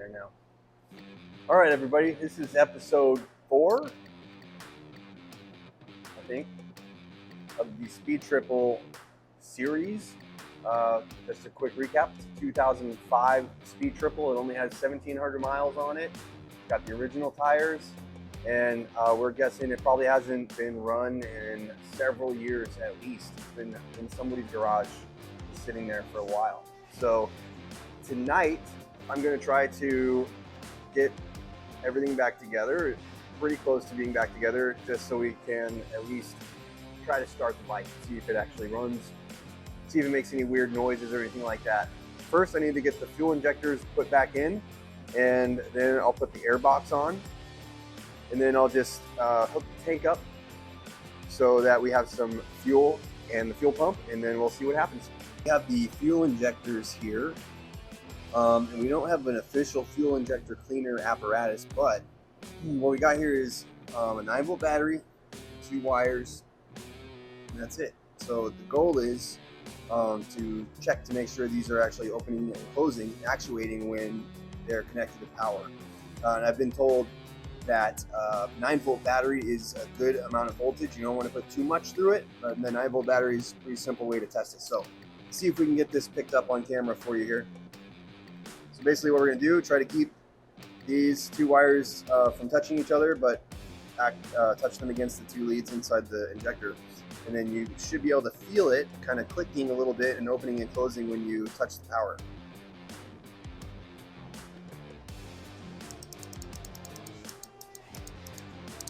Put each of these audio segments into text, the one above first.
there now. All right, everybody, this is episode 4, I think, of the Speed Triple series. Just a quick recap, it's a 2005 Speed Triple. It only has 1,700 miles on it. It's got the original tires, and we're guessing it probably hasn't been run in several years at least. It's been in somebody's garage, sitting there for a while. So tonight, I'm going to try to get everything back together, pretty close to being back together, just so we can at least try to start the bike, see if it actually runs, see if it makes any weird noises or anything like that. First, I need to get the fuel injectors put back in, and then I'll put the airbox on, and then I'll just hook the tank up so that we have some fuel and the fuel pump, and then we'll see what happens. We have the fuel injectors here. And we don't have an official fuel injector cleaner apparatus, but what we got here is a 9-volt battery, 2 wires, and that's it. So the goal is to check to make sure these are actually opening and closing, actuating when they're connected to power. And I've been told that 9-volt battery is a good amount of voltage. You don't want to put too much through it, but the 9-volt battery is a pretty simple way to test it. So let's see if we can get this picked up on camera for you here. So basically what we're going to do, try to keep these 2 wires from touching each other, but touch them against the 2 leads inside the injector. And then you should be able to feel it kind of clicking a little bit and opening and closing when you touch the power.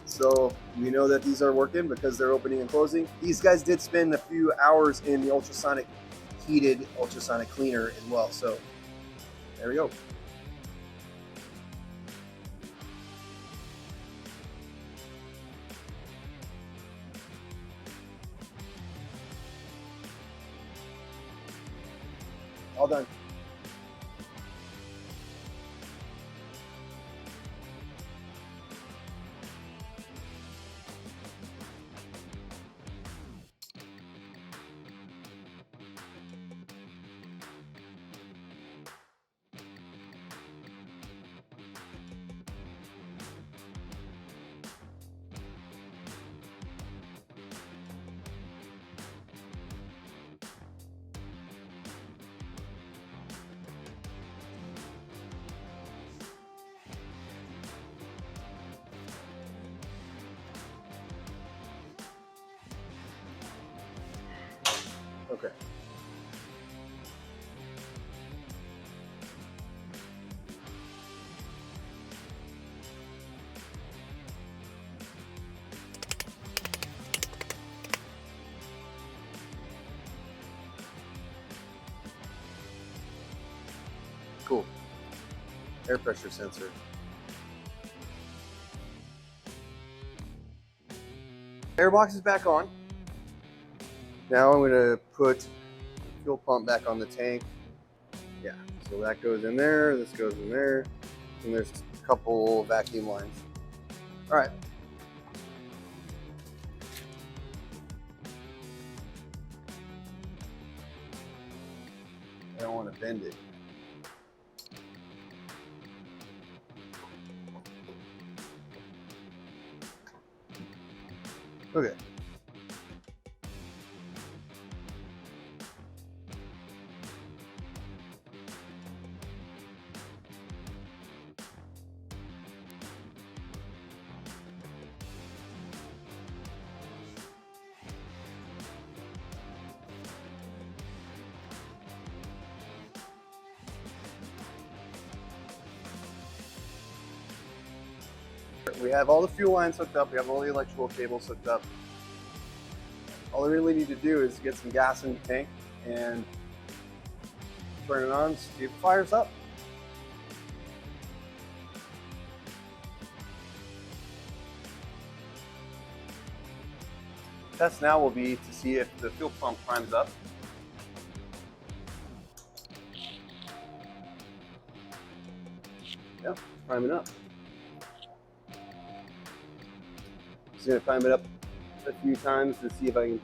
So we know that these are working because they're opening and closing. These guys did spend a few hours in the ultrasonic, heated ultrasonic cleaner as well. So there we go. All done. Okay. Cool. Air pressure sensor. Airbox is back on. Now I'm going to put the fuel pump back on the tank. Yeah, so that goes in there, this goes in there, and there's a couple vacuum lines. All right. I don't want to bend it. Okay. We have all the fuel lines hooked up. We have all the electrical cables hooked up. All we really need to do is get some gas in the tank and turn it on, see if it fires up. Test now will be to see if the fuel pump primes up. Yep, priming up. Just gonna prime it up a few times to see if I can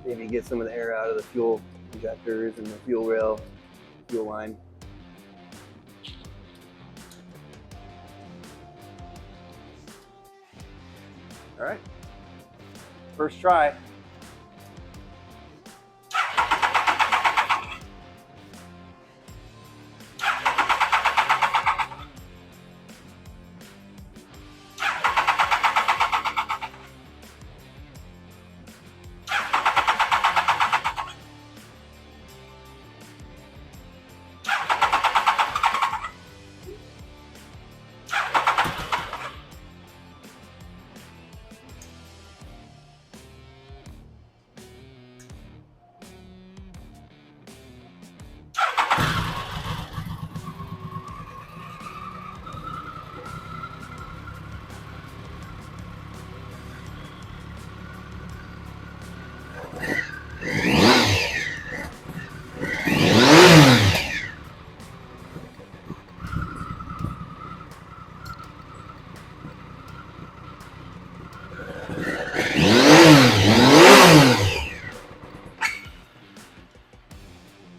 maybe get some of the air out of the fuel injectors and the fuel rail, fuel line. All right, first try.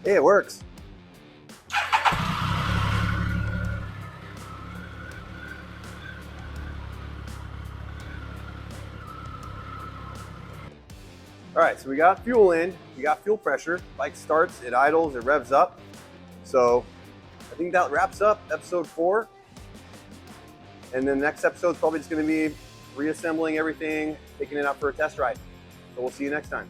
Hey, it works. All right, so we got fuel in, we got fuel pressure. Bike starts, it idles, it revs up. So I think that wraps up episode 4. And then the next episode is probably just gonna be reassembling everything, taking it out for a test ride. So we'll see you next time.